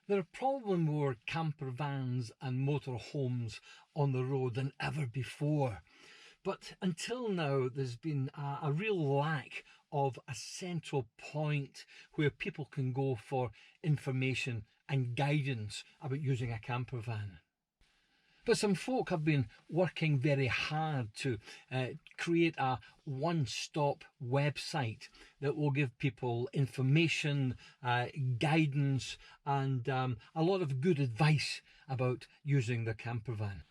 There are probably more camper vans and motorhomes on the road than ever before. But until now, there's been a real lack of a central point where people can go for information and guidance about using a camper van. But some folk have been working very hard to create a one-stop website that will give people information, guidance, and a lot of good advice about using the camper van.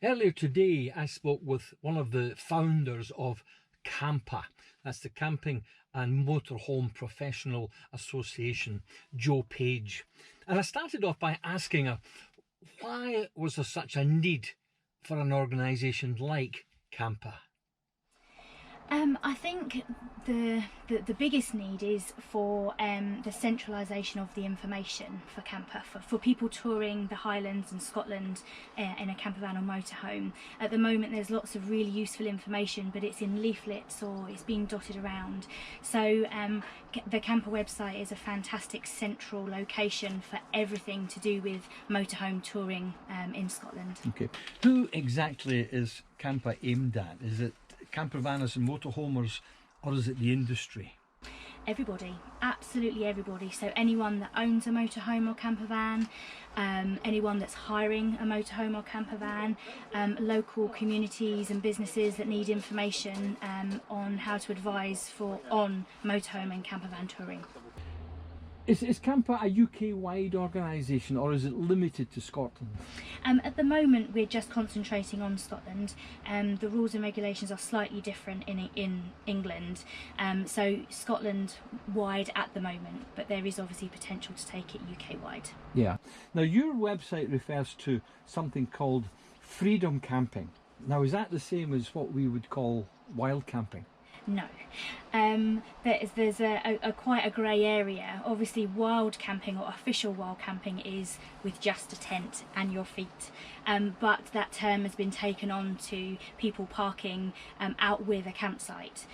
Earlier today, I spoke with one of the founders of Campa. That's the Camping and Motorhome Professional Association, Joe Page. And I started off by asking her, why was there such a need for an organisation like Campa? I think the biggest need is for the centralisation of the information for camper, for people touring the Highlands and Scotland in a camper van or motorhome. At the moment there's lots of really useful information, but it's in leaflets or it's being dotted around. So the Campa website is a fantastic central location for everything to do with motorhome touring in Scotland. Okay, who exactly is Campa aimed at? Is it campervanners and motorhomers, or is it the industry? Everybody, absolutely everybody. So anyone that owns a motorhome or camper van, anyone that's hiring a motorhome or camper van, local communities and businesses that need information on how to advise on motorhome and camper van touring. Is Campa a UK-wide organisation, or is it limited to Scotland? At the moment we're just concentrating on Scotland. The rules and regulations are slightly different in England, so Scotland-wide at the moment, but there is obviously potential to take it UK-wide. Yeah. Now your website refers to something called freedom camping. Now is that the same as what we would call wild camping? No. There's quite a grey area. Obviously wild camping or official wild camping is with just a tent and your feet, but that term has been taken on to people parking out with a campsite.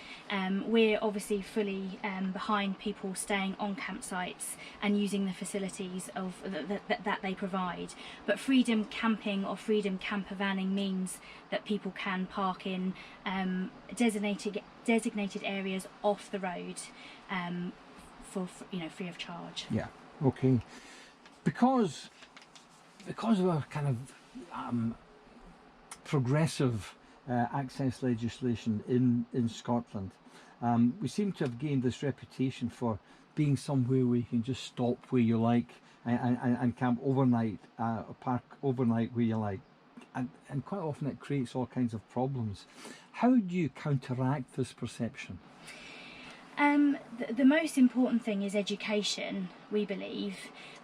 We're obviously fully behind people staying on campsites and using the facilities of that they provide, but freedom camping or freedom campervanning means that people can park in designated areas off the road for free of charge. Yeah. Okay. Because of our kind of progressive access legislation in Scotland, we seem to have gained this reputation for being somewhere where you can just stop where you like and camp overnight, park overnight where you like. And quite often it creates all kinds of problems. How do you counteract this perception? The most important thing is education, we believe,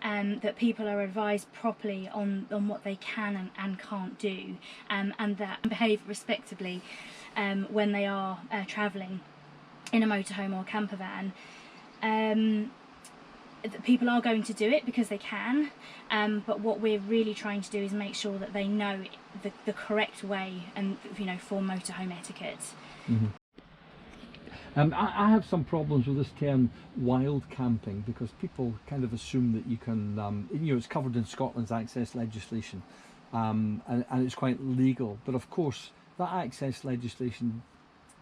that people are advised properly on what they can and can't do, and that behave respectably when they are travelling in a motorhome or camper van. People are going to do it because they can, but what we're really trying to do is make sure that they know the correct way and for motorhome etiquette. Mm-hmm. I have some problems with this term wild camping, because people kind of assume that you can, it's covered in Scotland's access legislation, and it's quite legal, but of course that access legislation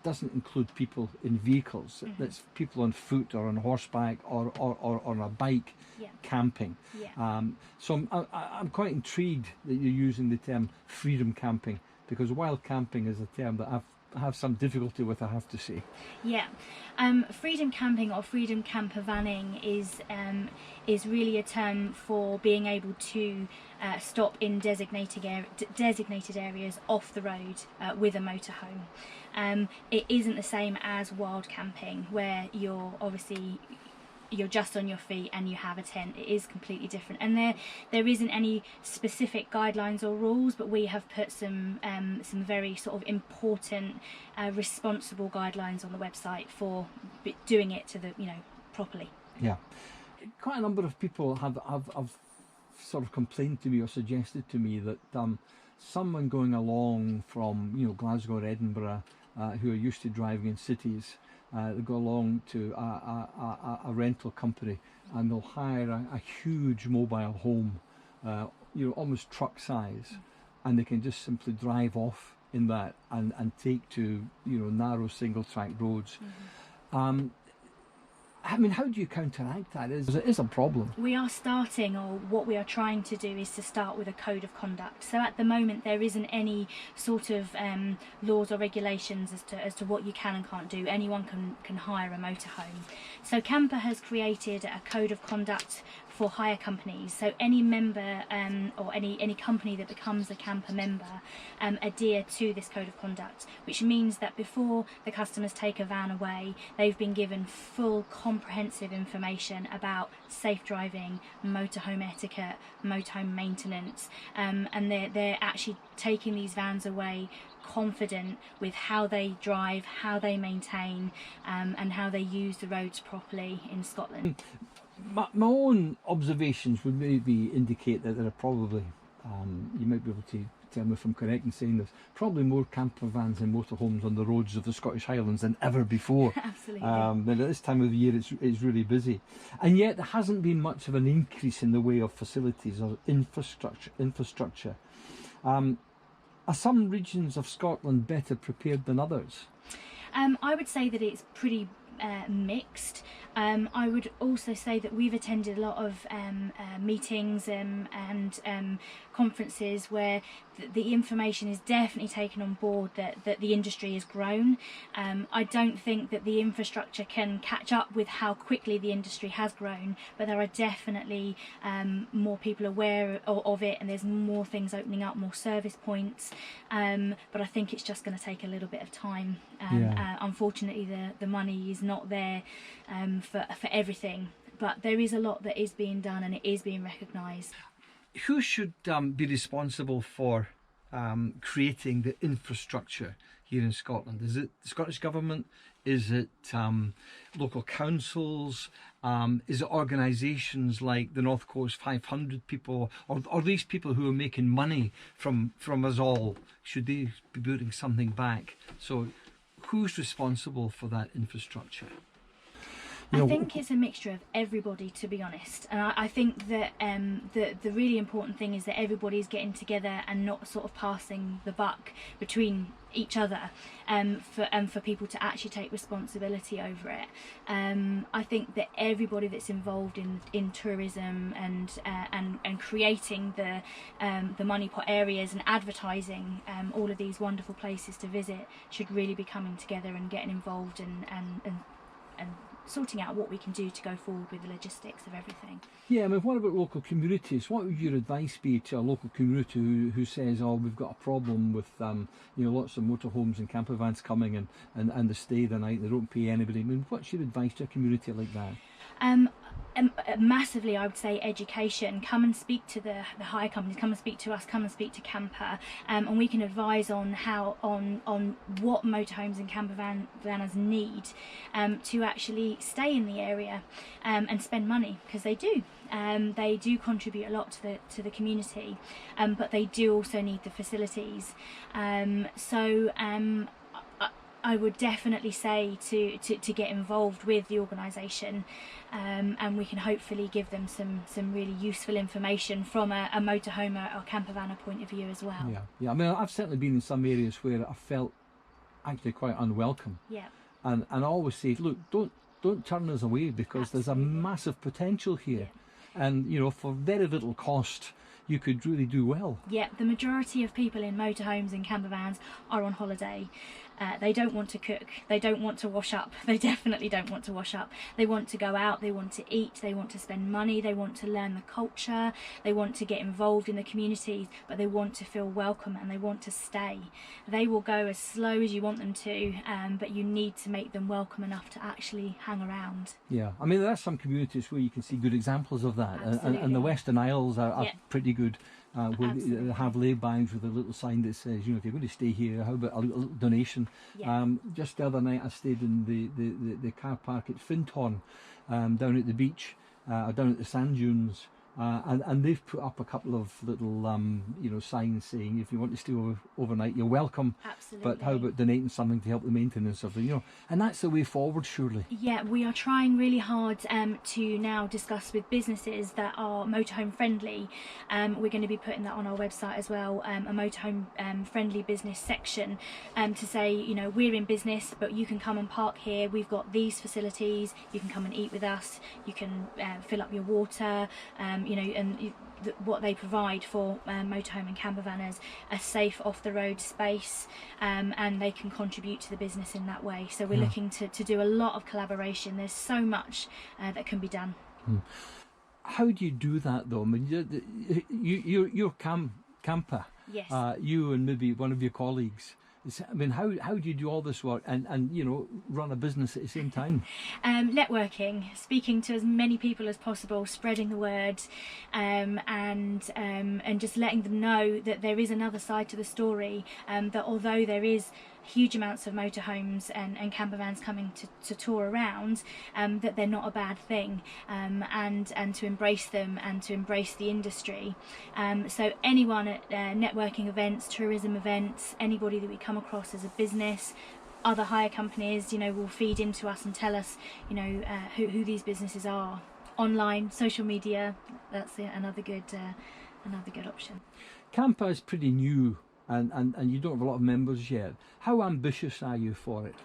doesn't include people in vehicles. Mm-hmm. That's people on foot or on horseback or on a bike. Yeah. Camping. Yeah. So I'm quite intrigued that you're using the term freedom camping, because wild camping is a term that I have some difficulty with, I have to say. Yeah, freedom camping or freedom campervanning is really a term for being able to stop in designated areas off the road with a motorhome. It isn't the same as wild camping, where you're just on your feet and you have a tent. It is completely different, and there isn't any specific guidelines or rules, but we have put some very sort of important responsible guidelines on the website for doing it to properly. Yeah, quite a number of people have sort of complained to me or suggested to me that someone going along from Glasgow or Edinburgh who are used to driving in cities They go along to a rental company, and they'll hire a huge mobile home, almost truck size, and they can just simply drive off in that and take to narrow single track roads. I mean, how do you counteract that? It is a problem. We are starting, or what we are trying to do is to start with a code of conduct. So at the moment there isn't any sort of laws or regulations as to what you can and can't do. Anyone can hire a motorhome. So Campa has created a code of conduct for hire companies. So any member or any company that becomes a Campa member adhere to this code of conduct, which means that before the customers take a van away, they've been given full comprehensive information about safe driving, motorhome etiquette, motorhome maintenance, and they're actually taking these vans away confident with how they drive, how they maintain, and how they use the roads properly in Scotland. My own observations would maybe indicate that there are probably, you might be able to tell me if I'm correct in saying this, probably more camper vans and motorhomes on the roads of the Scottish Highlands than ever before. Absolutely. And at this time of the year it's really busy. And yet there hasn't been much of an increase in the way of facilities or infrastructure. Are some regions of Scotland better prepared than others? I would say that it's pretty mixed. I would also say that we've attended a lot of meetings and conferences where the information is definitely taken on board that the industry has grown. I don't think that the infrastructure can catch up with how quickly the industry has grown, but there are definitely more people aware of it, and there's more things opening up, more service points, but I think it's just going to take a little bit of time. Unfortunately the money is not there for everything, but there is a lot that is being done and it is being recognised. Who should be responsible for creating the infrastructure here in Scotland? Is it the Scottish Government? Is it local councils? Is it organisations like the North Coast 500 people? Or these people who are making money from us all? Should they be building something back? So who's responsible for that infrastructure? I think it's a mixture of everybody, to be honest, and I think that the really important thing is that everybody's getting together and not sort of passing the buck between each other, for people to actually take responsibility over it. I think that everybody that's involved in tourism and creating the money pot areas and advertising all of these wonderful places to visit should really be coming together and getting involved and sorting out what we can do to go forward with the logistics of everything. Yeah, I mean, what about local communities? What would your advice be to a local community who says, oh, we've got a problem with lots of motorhomes and campervans coming and they stay the night, they don't pay anybody? I mean, what's your advice to a community like that? Massively, I would say education. Come and speak to the hire companies, come and speak to us, come and speak to Campa, and we can advise on on what motorhomes and campervanners need to actually stay in the area and spend money, because they do. They do contribute a lot to the community, but they do also need the facilities. I would definitely say to get involved with the organisation, and we can hopefully give them some really useful information from a motorhomer or campervanner point of view as well. Yeah. I mean, I've certainly been in some areas where I felt actually quite unwelcome. Yeah. And I always say, look, don't turn us away, because there's a massive potential here, and for very little cost you could really do well. Yeah, the majority of people in motorhomes and campervans are on holiday. They don't want to cook, they don't want to wash up, they definitely don't want to wash up. They want to go out, they want to eat, they want to spend money, they want to learn the culture, they want to get involved in the communities, but they want to feel welcome and they want to stay. They will go as slow as you want them to, but you need to make them welcome enough to actually hang around. Yeah, I mean, there are some communities where you can see good examples of that, and the Western Isles are pretty good. Where they have laybys with a little sign that says, if you're going to stay here, how about a little donation? Yeah. Just the other night I stayed in the car park at Fintorn, down at the beach, down at the sand dunes, And they've put up a couple of little signs saying if you want to stay overnight, you're welcome. Absolutely. But how about donating something to help the maintenance of the and that's the way forward, surely. Yeah, we are trying really hard to now discuss with businesses that are motorhome friendly. We're going to be putting that on our website as well, a motorhome friendly business section, to say, we're in business, but you can come and park here. We've got these facilities. You can come and eat with us. You can fill up your water. What they provide for motorhome and campervanners, a safe off-the-road space, and they can contribute to the business in that way. So we're looking to do a lot of collaboration. There's so much that can be done. How do you do that, though? I mean, you're Campa. Yes. You and maybe one of your colleagues. I mean, how do you do all this work and run a business at the same time? Networking, speaking to as many people as possible, spreading the word, and just letting them know that there is another side to the story. That although there is huge amounts of motorhomes and campervans coming to tour around, that they're not a bad thing, and to embrace them and to embrace the industry. So anyone at networking events, tourism events, anybody that we come across as a business, other hire companies, will feed into us and tell us, who these businesses are. Online, social media, that's another good option. Campa is pretty new. And you don't have a lot of members yet. How ambitious are you for it?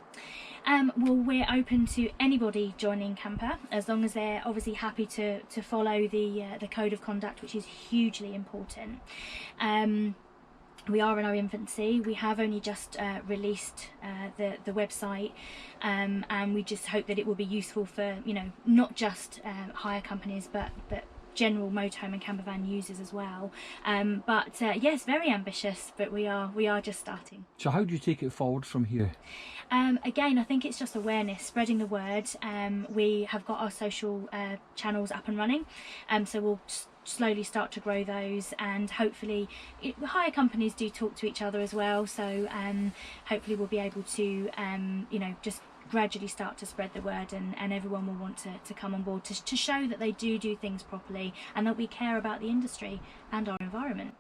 Well, we're open to anybody joining Campa, as long as they're obviously happy to follow the code of conduct, which is hugely important. We are in our infancy. We have only just released the website, and we just hope that it will be useful for not just hire companies, but general motorhome and campervan users as well. But yes, very ambitious, but we are just starting. So how do you take it forward from here? Again, I think it's just awareness, spreading the word. We have got our social channels up and running, so we'll slowly start to grow those, and hopefully hire companies do talk to each other as well, so hopefully we'll be able to just gradually start to spread the word, and everyone will want to come on board to show that they do things properly and that we care about the industry and our environment.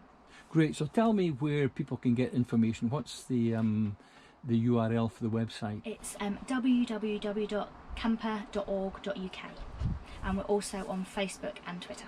Great. So tell me where people can get information. What's the URL for the website? It's www.camper.org.uk, and we're also on Facebook and Twitter.